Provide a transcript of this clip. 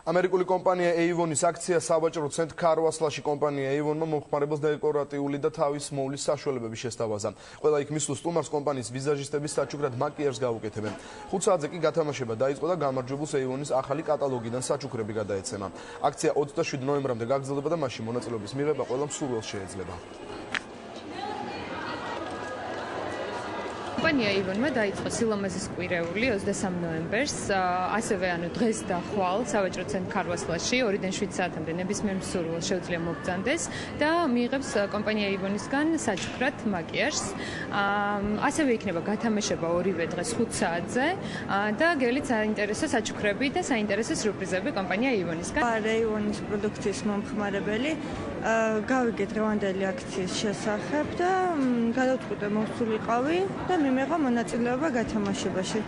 ამერიკული კომპანია Avon-ის აქცია სავაჭრო ცენტრ ქარვასლაში კომპანია Avon-მა მომხმარებელს დეკორატიული და თავის მოვლის საშუალებები შესთავაზა. ყველა იქ მისულ სტუმარს კომპანიის ვიზაჟისტების საჩუქრად მაკიაჟს გაუკეთებენ. 5 საათზე კი გათამაშება დაიწყო და გამარჯვებულს Avon-ის ახალი კატალოგიდან საჩუქრები გადაეცემა. აქცია 27 ნოემბრამდე გაგრძელდება და მასში მონაწილეობის მიღება ყველა მსურველს შეეძლება. კომპანია Avon-მა დაიწყო სილამაზის კვირეული 23 ნოემბერს, ასევე დღეს და ხვალ სავაჭრო ცენტრ ქარვასლაში 2-დან 7 საათამდე ნებისმიერ მსურველს შეუძლია მობრძანდეს და მიიღებს კომპანია Avon-ისგან საჩუქრად მაკიაჟს. ასევე იქნება გათამაშება ორივე დღეს 5 საათზე და გელით საინტერესო საჩუქრები და საინტერესო სიურპრიზები კომპანია Avon-ისგან. Avon-ის პროდუქციის მომხმარებელი გავიგე დღევანდელი აქციის შესახებ და გადავწყვიტე მოვსულიყავი და მიმეღო მონაწილეობა გათამაშებაში.